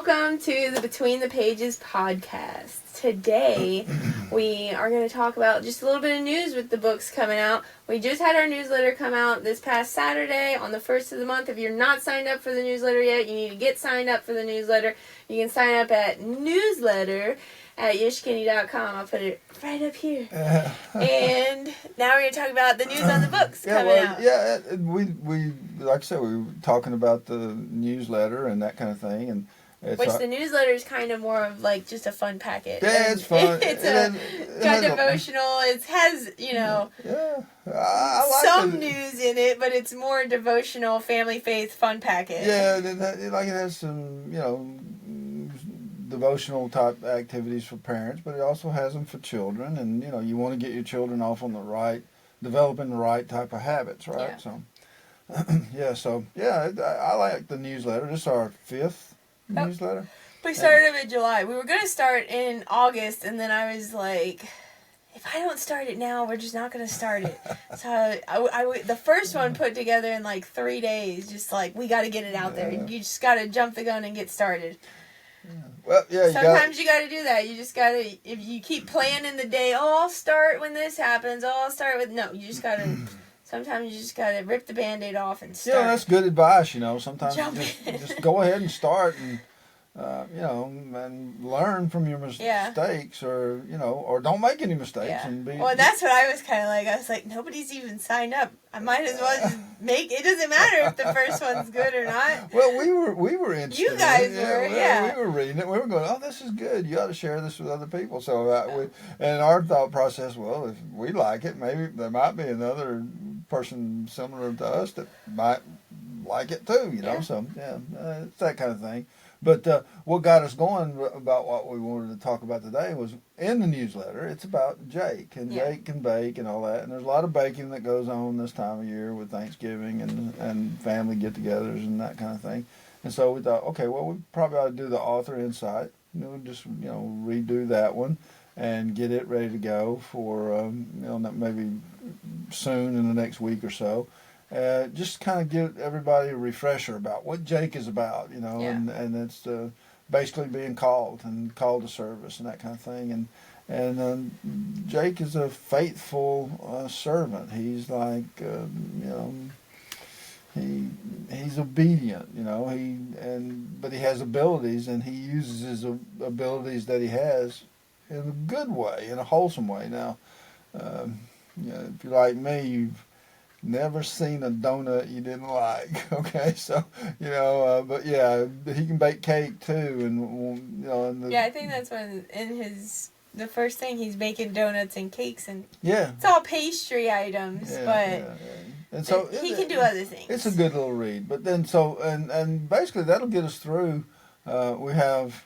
welcome to the Between the Pages podcast. Today, we are going to talk about just a little bit of news with the books coming out. We just had our newsletter come out this past Saturday on the 1st of the month. If you're not signed up for the newsletter yet, you need to get signed up for the newsletter. You can sign up at newsletter at Yishkeni.com. I'll put it right up here. And now we're going to talk about the news on the books coming out. Yeah, we like I said, we were talking about the newsletter and that kind of thing, and the newsletter is kind of more of like just a fun packet. Yeah, it's fun. It's got devotional. It has, I like some news in it, but it's more devotional, family, faith, fun packet. Yeah, it has some, devotional type activities for parents, but it also has them for children, and you want to get your children off on developing the right type of habits, right? Yeah. So I like the newsletter. This is our 5th newsletter. We started in July. We were going to start in August, and then I was like, if I don't start it now, we're just not going to start it. So I the first one put together in like 3 days, just like, we got to get it out there. You just got to jump the gun and get started. Well, Sometimes you got to do that. You just got to, if you keep planning the day, I'll start when this happens. I'll start with, no, you just got to, sometimes you just got to rip the Band-Aid off and start. Yeah, that's good advice, Sometimes just go ahead and start and, and learn from your mistakes or don't make any mistakes. Yeah. And Well, that's what I was kind of like. I was like, nobody's even signed up. I might as well just it doesn't matter if the first one's good or not. Well, we were interested. You guys were, yeah. We were reading it. We were going, oh, this is good. You ought to share this with other people. So and our thought process, well, if we like it, maybe there might be another person similar to us that might like it too, So, it's that kind of thing. But what got us going about what we wanted to talk about today was in the newsletter. It's about Jake, and Jake can bake and all that. And there's a lot of baking that goes on this time of year with Thanksgiving and family get-togethers and that kind of thing. And so we thought, okay, well, we probably ought to do the author insight. Just redo that one and get it ready to go for maybe soon in the next week or so. Just kind of give everybody a refresher about what Jake is about, and it's basically being called to service and that kind of thing. And Jake is a faithful servant. He's like, he's obedient, but he has abilities, and he uses his abilities that he has in a good way, in a wholesome way. Now, if you're like me, you've never seen a donut you didn't like, okay? So, but yeah, he can bake cake too, and I think that's when the first thing he's making donuts and cakes, and yeah, it's all pastry items, and so he can do other things. It's a good little read, but then and basically that'll get us through. We have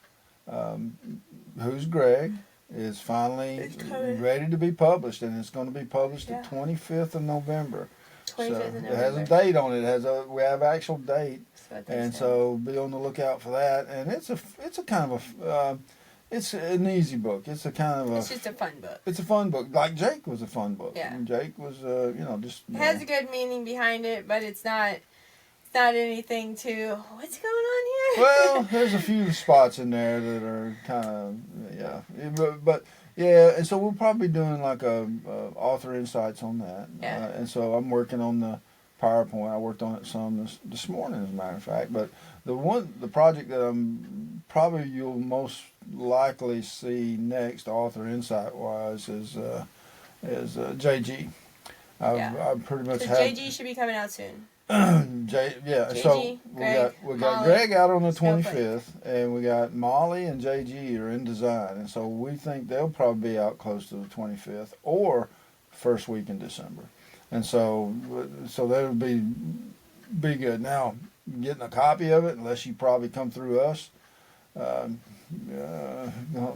Who's Gregg is finally ready to be published, and it's going to be published the 25th of November. 25th of November. It has a date on it. We have actual date, and so be on the lookout for that. And it's a kind of it's an easy book. It's just a fun book. It's a fun book. Like Jake was a fun book. Yeah. And Jake was just. It has a good meaning behind it, but it's not anything to what's going on here. Well, there's a few spots in there that are kind of but. Yeah, and so we'll probably be doing like a author insights on that. Yeah. And so I'm working on the PowerPoint. I worked on it some this morning, as a matter of fact. But the project that you'll most likely see next, author insight wise, is JG. I pretty much have. JG should be coming out soon. JG, so we got Gregg out on the 25th, and we got Molly and JG are in design, and so we think they'll probably be out close to the 25th or first week in December, and so that'll be good. Now, getting a copy of it, unless you probably come through us, it'll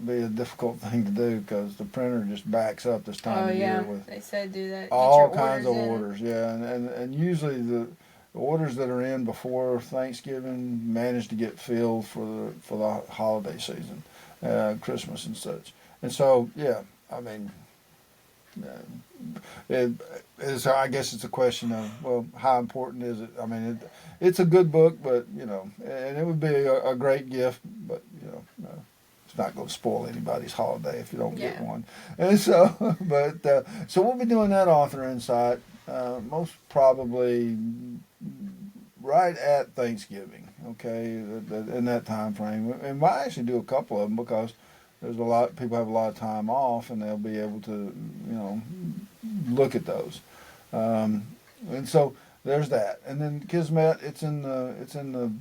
be a difficult thing to do because the printer just backs up this time of year with they said do that. all kinds of orders, and usually the orders that are in before Thanksgiving manage to get filled for the holiday season, Christmas and such. And so, I mean, I guess it's a question of, well, how important is it? I mean, it's a good book, but and it would be a great gift, not going to spoil anybody's holiday if you don't get one. And so, so we'll be doing that author insight most probably right at Thanksgiving, okay, in that time frame. And might actually do a couple of them because there's people have a lot of time off, and they'll be able to, look at those. And so there's that. And then Kismet, it's in the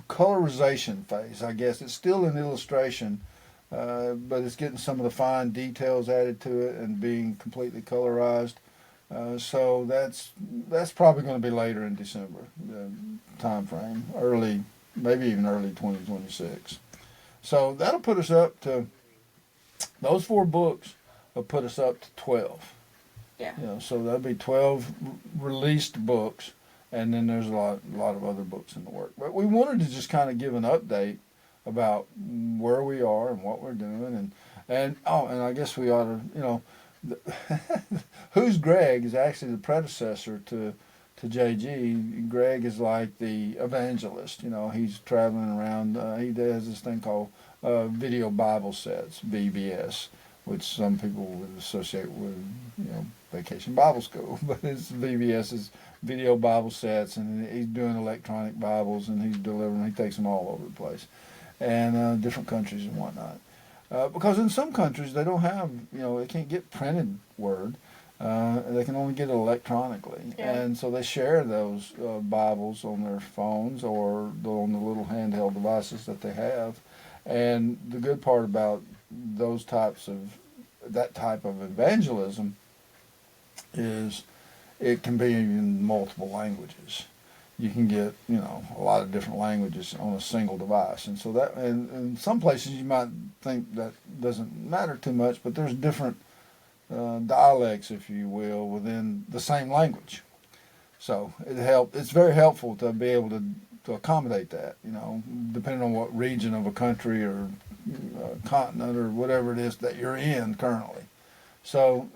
colorization phase, I guess. It's still in illustration, but it's getting some of the fine details added to it and being completely colorized. So that's probably going to be later in December time frame, maybe even early 2026. So that'll put us up to, those 4 books will put us up to 12. Yeah. So that'll be 12 released books, and then there's a lot of other books in the work. But we wanted to just kind of give an update about where we are and what we're doing, and I guess we ought to, Who's Gregg is actually the predecessor to JG. Gregg is like the evangelist. He's traveling around. He does this thing called video Bible sets, VBS, which some people would associate with, Vacation Bible School. But it's VBS is video Bible sets, and he's doing electronic Bibles, and he's delivering. He takes them all over the place, and different countries and whatnot. Because in some countries they don't have, they can't get printed word. They can only get it electronically. Yeah. And so they share those Bibles on their phones or on the little handheld devices that they have. And the good part about that type of evangelism is it can be in multiple languages. You can get, a lot of different languages on a single device. And so that, and in some places you might think that doesn't matter too much, but there's different dialects, if you will, within the same language. So it's very helpful to be able to accommodate that, depending on what region of a country or continent or whatever it is that you're in currently. So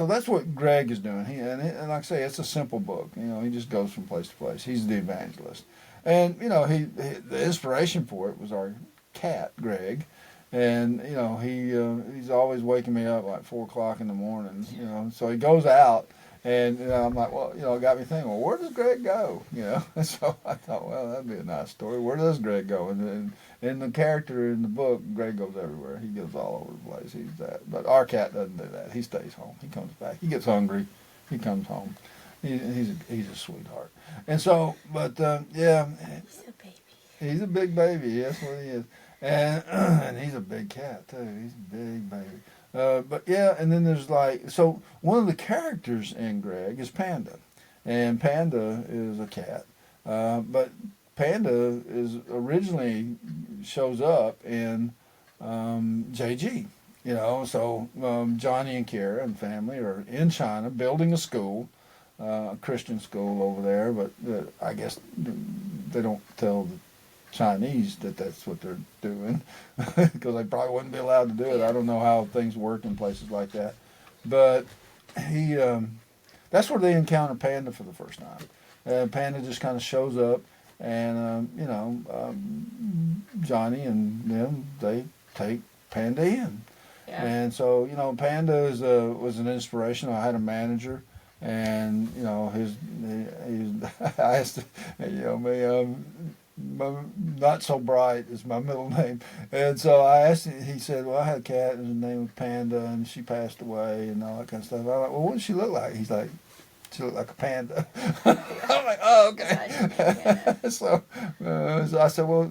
that's what Gregg is doing. And like I say, it's a simple book. He just goes from place to place. He's the evangelist. And, the inspiration for it was our cat, Gregg. And, he's always waking me up like 4 o'clock in the morning, So he goes out, and I'm like, well, it got me thinking, well, where does Gregg go? And so I thought, well, that'd be a nice story. Where does Gregg go? And the character in the book, Gregg goes everywhere. He goes all over the place. He's that. But our cat doesn't do that. He stays home. He comes back. He gets hungry. He comes home. He's a sweetheart. And so, but yeah. He's a baby. He's a big baby. That's what he is. And he's a big cat too. He's a big baby. But yeah, and then there's so one of the characters in Gregg is Panda, and Panda is a cat. But Panda originally shows up in JG. So Johnny and Kiara and family are in China building a school, a Christian school over there. But I guess they don't tell the Chinese that's what they're doing because they probably wouldn't be allowed to do it. I don't know how things work in places like that, but that's where they encounter Panda for the first time. Panda just kind of shows up, and Johnny and them, they take Panda in. Yeah. And so Panda was an inspiration. I had a manager, and I asked Not So Bright is my middle name. And so I asked him, he said, well, I had a cat and her name was Panda and she passed away and all that kind of stuff. I'm like, well, what does she look like? He's like, she looked like a panda. I'm like, oh, okay. So I said, well,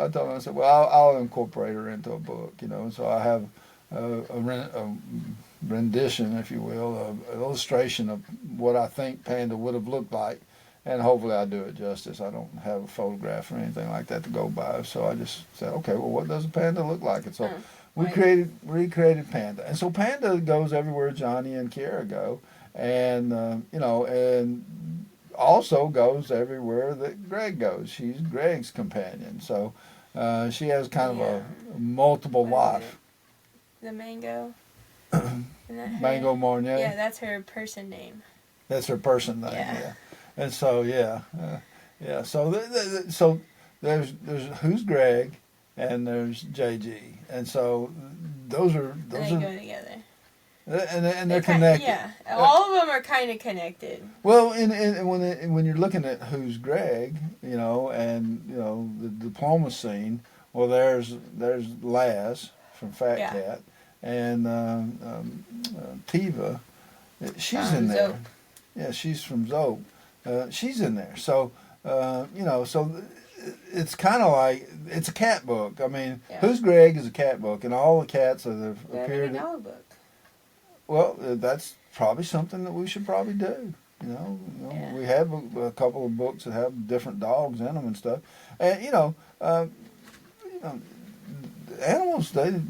I told him, I said, well, I'll incorporate her into a book, So I have a rendition, if you will, an illustration of what I think Panda would have looked like. And hopefully I do it justice. I don't have a photograph or anything like that to go by. So I just said, okay, well, what does a panda look like? And so we recreated Panda. And so Panda goes everywhere Johnny and Kiara go. And, and also goes everywhere that Gregg goes. She's Gregg's companion. So she has kind of a multiple life. The mango? Mango Marnier? Yeah, that's her person name. That's her person name, yeah. And so, so there's Who's Gregg, and there's JG, and so those are and they go together. And they're connected. Yeah, all of them are kind of connected. Well, and when you're looking at who's Gregg, you know, and you know the diploma scene. Well, there's Laz from Fat Cat, and Tiva, she's in there. Zope. Yeah, she's from Zope. She's in there. So you know, so it's kind of like it's a cat book. I mean, Who's Gregg is a cat book, and all the cats that have appeared. A dog book. Well, that's probably something that we should probably do. You know, we have a couple of books that have different dogs in them and stuff, and you know, animals they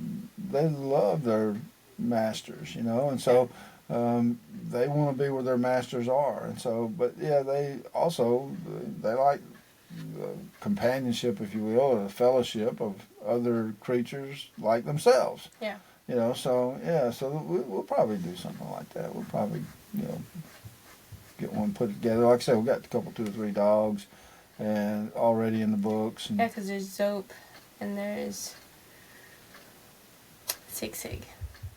love their masters, you know, and so they want to be where their masters are, and so, but yeah, they like companionship, if you will, or the fellowship of other creatures like themselves. Yeah. You know, so yeah, so we'll probably do something like that. We'll probably, you know, get one put together. Like I said, we got a couple, 2 or 3 dogs, and already in the books. And, yeah, because there's Zope, and there's Sig Sig.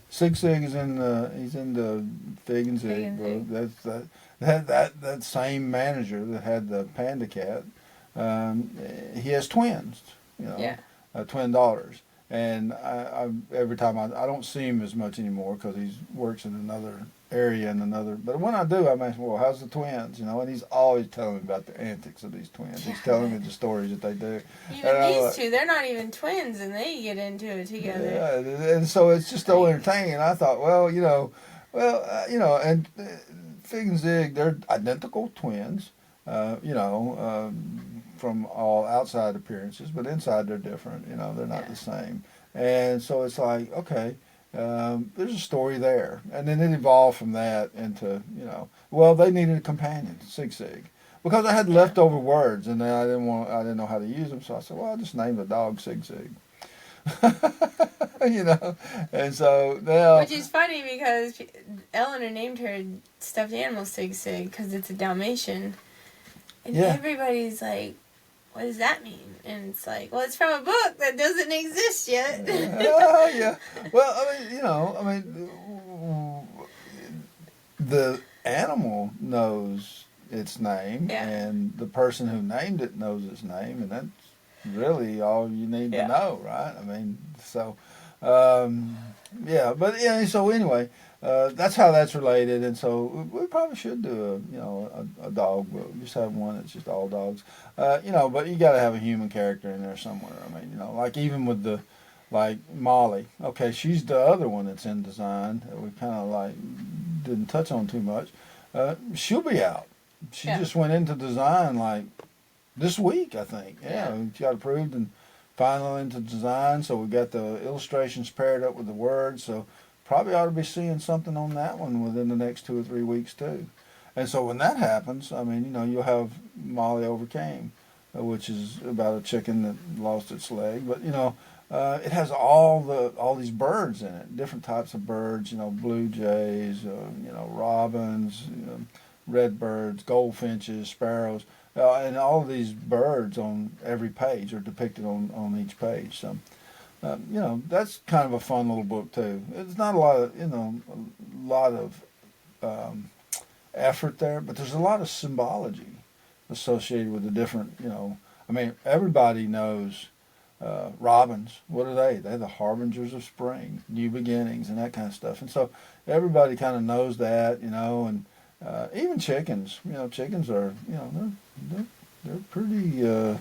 Sig Sig is he's in the Fig and Zig book. That's that same manager that had the Panda cat. He has twins, you know, twin daughters. And I every time I don't see him as much anymore because he works in another area but when I do, I'm asking, well, how's the twins? You know, and he's always telling me about the antics of these twins. He's telling me the stories that they do. Even these two, they're not even twins, and they get into it together. Yeah, and so it's just so entertaining. And I thought, well, you know, and Fig and Zig, they're identical twins. You know, from all outside appearances, but inside they're different. You know, they're not the same. And so it's like, okay, there's a story there. And then it evolved from that into, you know, well, they needed a companion, Sig Sig. Because I had leftover words, and then I didn't know how to use them, so I said, well, I'll just name the dog Sig Sig. You know, and so now, which is funny because Eleanor named her stuffed animal Sig Sig because it's a Dalmatian. And everybody's like, what does that mean? And it's like, well, it's from a book that doesn't exist yet. Yeah. Well, I mean, you know, the animal knows its name, and the person who named it knows its name, and that's really all you need to know, right? I mean, so, but yeah, so anyway, that's how that's related, and so we probably should do a dog book. Just have one that's just all dogs, you know. But you got to have a human character in there somewhere. I mean, you know, like even with like Molly. Okay, she's the other one that's in design that we kind of like didn't touch on too much. She'll be out. She just went into design like this week, I think. Yeah, she got approved and final into design. So we got the illustrations paired up with the words. So probably ought to be seeing something on that one within the next 2 or 3 weeks too. And so when that happens, I mean, you know, you'll have Molly Overcame, which is about a chicken that lost its leg. But you know, it has all these birds in it, different types of birds. You know, blue jays, you know, robins, you know, red birds, goldfinches, sparrows, and all of these birds on every page are depicted on each page. So. You know, that's kind of a fun little book too. It's not a lot of effort there, but there's a lot of symbology associated with the different, you know. I mean, everybody knows robins. What are they? They're the harbingers of spring, new beginnings, and that kind of stuff. And so everybody kind of knows that, you know. And even chickens. You know, chickens are, you know, they're pretty.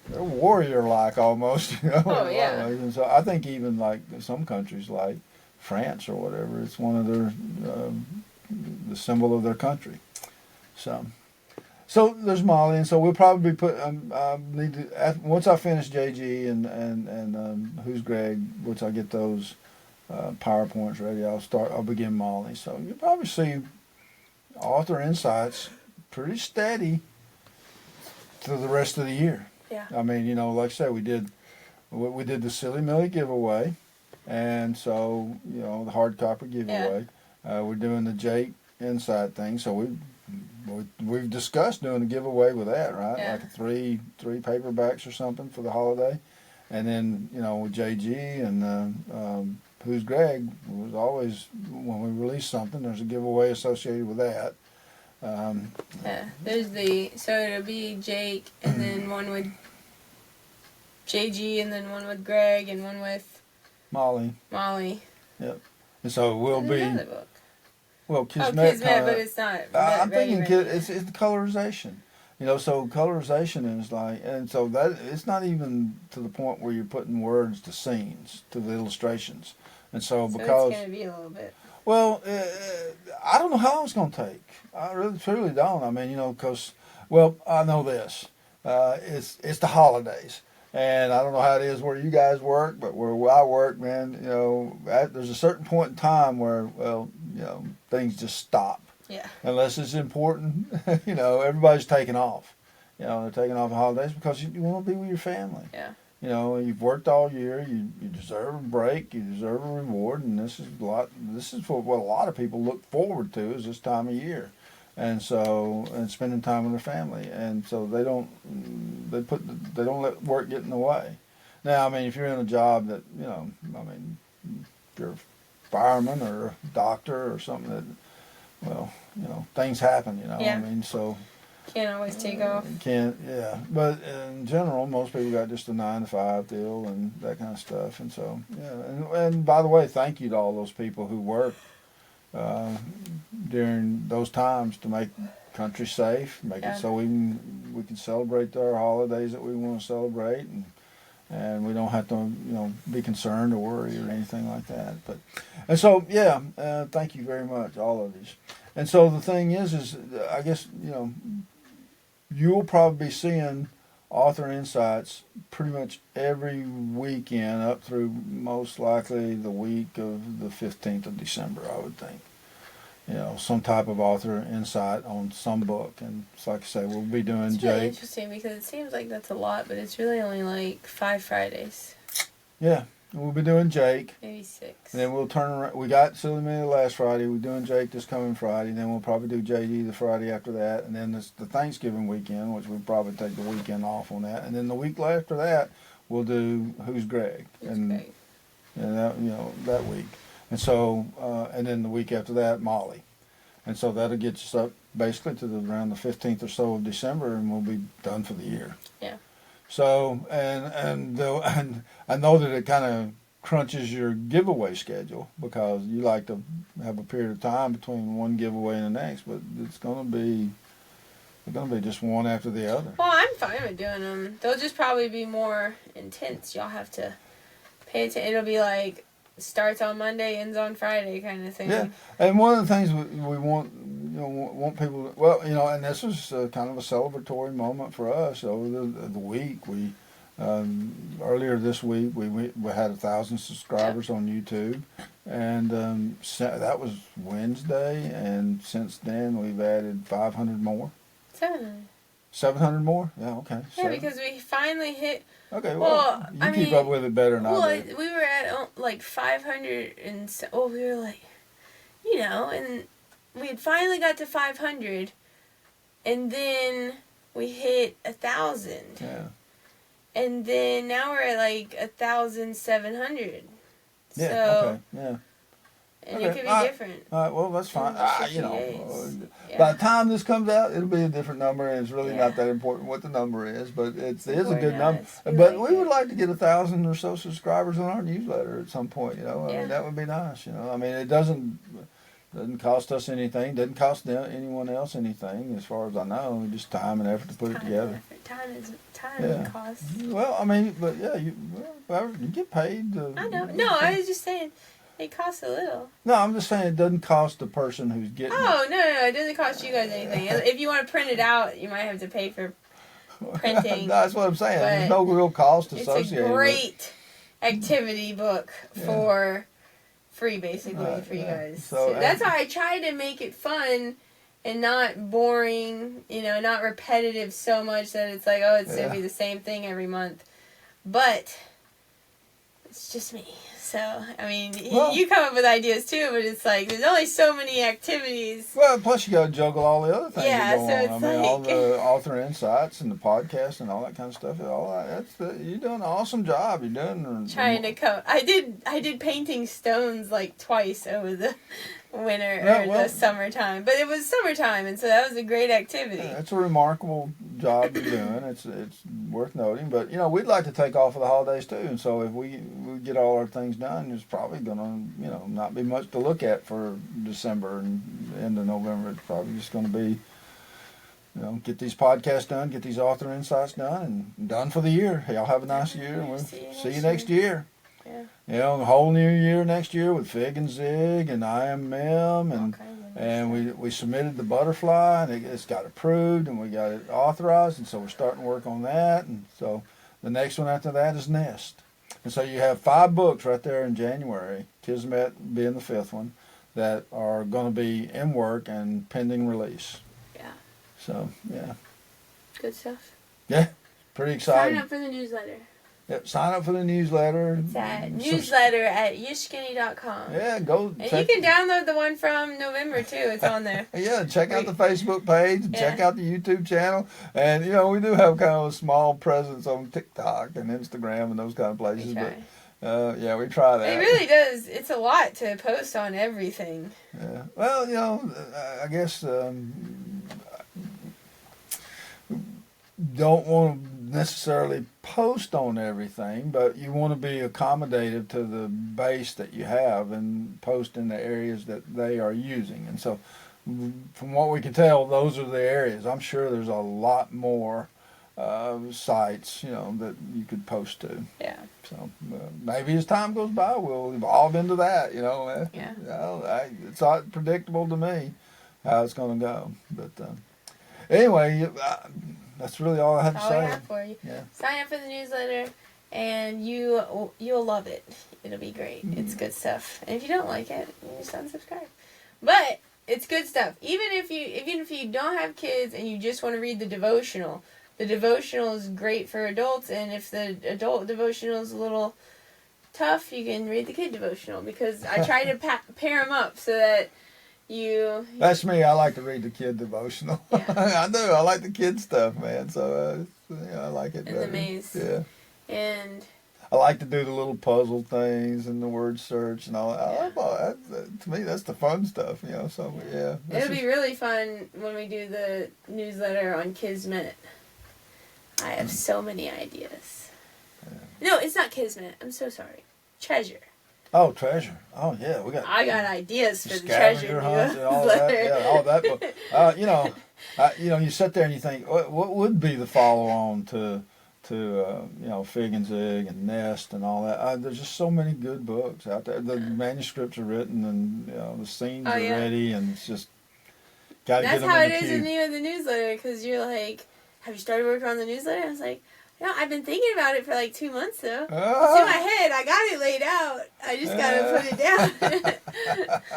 They're warrior-like almost, you know. Oh, yeah. And so I think even like some countries like France or whatever, it's one of their, the symbol of their country. So there's Molly, and so we'll probably put, need to, once I finish JG and Who's Gregg, once I get those PowerPoints ready, I'll begin Molly. So you'll probably see author insights pretty steady through the rest of the year. Yeah. I mean, you know, like I said, we did the Silly Millie giveaway, and so, you know, the hard copy giveaway. We're doing the Jake Insight thing, so we've discussed doing a giveaway with that, right? Like three paperbacks or something for the holiday, And then, with JG and Who's Gregg was always, when we release something, there's a giveaway associated with that. So it'll be Jake, and then one with JG, and then one with Gregg, and one with Molly. Yep. And so we'll be. Another book. Well, Kismet, but it's not. I'm thinking it's the colorization. So colorization is like, and so that it's not even to the point where you're putting words to scenes, to the illustrations. And so because it's going to be a little bit. Well, I don't know how long it's going to take. I really, truly don't. I mean, because, I know this. It's the holidays. And I don't know how it is where you guys work, but where I work, man, there's a certain point in time where, things just stop. Yeah. Unless it's important, everybody's taking off. They're taking off the holidays because you want to be with your family. Yeah. You've worked all year. You deserve a break. You deserve a reward, and this is what a lot of people look forward to is this time of year, and spending time with their family, and so they don't let work get in the way. Now, I mean, if you're in a job that if you're a fireman or a doctor or something that, things happen. Yeah. I mean, so. Can't always take off. Yeah. But in general, most people got just a 9-to-5 deal and that kind of stuff. And so, yeah. And by the way, thank you to all those people who work during those times to make country safe, make it so we can celebrate our holidays that we want to celebrate, and we don't have to, be concerned or worry or anything like that. And so, thank you very much, all of these. And so the thing is I guess, you'll probably be seeing Author Insights pretty much every weekend up through most likely the week of the 15th of December, I would think. Some type of Author Insight on some book. And it's like I say, we'll be doing It's Jake. really interesting because it seems like that's a lot, but it's really only like 5 Fridays. Yeah. We'll be doing Jake. Maybe 6. And then we'll turn around. We got Silly Minnie last Friday. We're doing Jake this coming Friday. Then we'll probably do JD the Friday after that. And then the Thanksgiving weekend, which we'll probably take the weekend off on that. And then the week after that, we'll do Who's Gregg. Gregg. And that week. And so, and then the week after that, Molly. And so that'll get us up basically to around the 15th or so of December, and we'll be done for the year. Yeah. So, and I know that it kind of crunches your giveaway schedule because you like to have a period of time between one giveaway and the next, but it's going to be just one after the other. Well, I'm fine with doing them. They'll just probably be more intense. Y'all have to pay attention. It'll be like starts on Monday, ends on Friday kind of thing. Yeah, and one of the things we want people to, and this was kind of a celebratory moment for us over the week. We earlier this week we had 1,000 subscribers on YouTube, and that was Wednesday, and since then we've added 500 more. 700 more? Yeah, okay. Yeah, because we finally hit. Okay, well, you keep up with it better than I do. We were at like 500 and we were like, and we had finally got to 500, and then we hit 1,000. Yeah. And then now we're at like 1,700. Yeah. So, okay. Yeah. And it could be different. All right, well, that's fine. Yeah. By the time this comes out, it'll be a different number, and it's really not that important what the number is, but it is a good number. But we would like to get 1,000 or so subscribers on our newsletter at some point, I mean, that would be nice, I mean, it doesn't cost us anything, doesn't cost anyone else anything, as far as I know, just time and effort to put it together. Time and cost. Well, I mean, but yeah, you get paid. I know. No, I was just saying. It costs a little. No, I'm just saying it doesn't cost the person who's getting it. No, it doesn't cost you guys anything. If you want to print it out, you might have to pay for printing. That's what I'm saying. There's no real cost associated with it. It's a great activity book for free, basically, for you guys. So that's why I try to make it fun and not boring, not repetitive so much that it's like, it's going to be the same thing every month. But it's just me. So, I mean, Well, you come up with ideas too, but it's like, there's only so many activities. Well, plus you got to juggle all the other things that go so on. it's I mean, all like... the author insights and the podcast and all that kind of stuff. All that, you're doing an awesome job. You're doing... Trying to come... I did painting stones like twice over the winter the summertime. But it was summertime, and so that was a great activity. It's a remarkable job you're doing. It's worth noting. But, you know, we'd like to take off for the holidays too. And so if we get all our things done, there's probably going to, you know, not be much to look at for December and end of November. It's probably just going to be, you know, get these podcasts done, get these author insights done, and done for the year. Y'all have a nice year, and we'll see you next year. Yeah. You know, the whole new year next year with Fig and Zig and I Am Mem, and we submitted the butterfly, and it's got approved, and we got it authorized, and so we're starting to work on that, and so the next one after that is Nest. And so you have 5 books right there in January, Kismet being the 5th one, that are going to be in work and pending release. Yeah. So, yeah. Good stuff. Yeah, pretty exciting. Sign up for the newsletter. Yep, sign up for the newsletter. It's at newsletter at Yishkeni.com. Yeah, go. And you can download the one from November too. It's on there. Yeah, check out the Facebook page and check out the YouTube channel. And, you know, we do have kind of a small presence on TikTok and Instagram and those kind of places. But, yeah, we try that. It really does. It's a lot to post on everything. Yeah. Well, you know, I guess don't want to necessarily post on everything, but you want to be accommodative to the base that you have and post in the areas that they are using. And so from what we can tell, those are the areas. I'm sure there's a lot more sites, you know, that you could post to. Yeah. So maybe as time goes by, we'll evolve into that, you know. Yeah. You know, it's not predictable to me how it's going to go. But anyway, that's really all I have to say. All I have for you. Yeah. Sign up for the newsletter, and you'll love it. It'll be great. Mm-hmm. It's good stuff. And if you don't like it, you just unsubscribe. But it's good stuff. Even if you don't have kids and you just want to read the devotional is great for adults. And if the adult devotional is a little tough, you can read the kid devotional, because I try to pair them up so that you... That's me. I like to read the kid devotional. Yeah. I do. I like the kid stuff, man. So I like it. And the maze. Yeah. And I like to do the little puzzle things and the word search and all that. Yeah. I like all that. To me, that's the fun stuff, you know. So yeah. It'll be really fun when we do the newsletter on Kismet. I have so many ideas. Yeah. No, it's not Kismet. I'm so sorry. Treasure. Oh, treasure. Oh, yeah. I got ideas for the treasure hunt and all that. Yeah, all that. But, you know, you sit there and you think, what would be the follow-on to you know, Fig and Zig and Nest and all that? There's just so many good books out there. The manuscripts are written, and you know, the scenes are ready, and it's just got to get them in the queue. That's how it is with me with the newsletter, because you're like, have you started working on the newsletter? I was like, no, I've been thinking about it for like 2 months though. It's in my head. I got it laid out. I just got to put it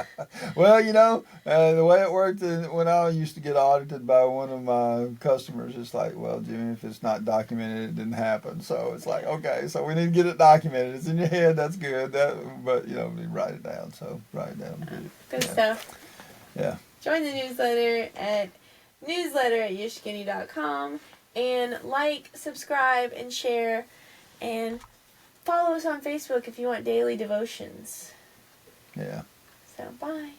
down. Well, you know, the way it worked when I used to get audited by one of my customers, it's like, well, Jimmy, if it's not documented, it didn't happen. So it's like, okay, so we need to get it documented. It's in your head. That's good. But, you know, you write it down. So write it down. Good stuff. Yeah. Join the newsletter at Yishkeni.com. And like, subscribe, and share, and follow us on Facebook if you want daily devotions. Yeah. So, bye.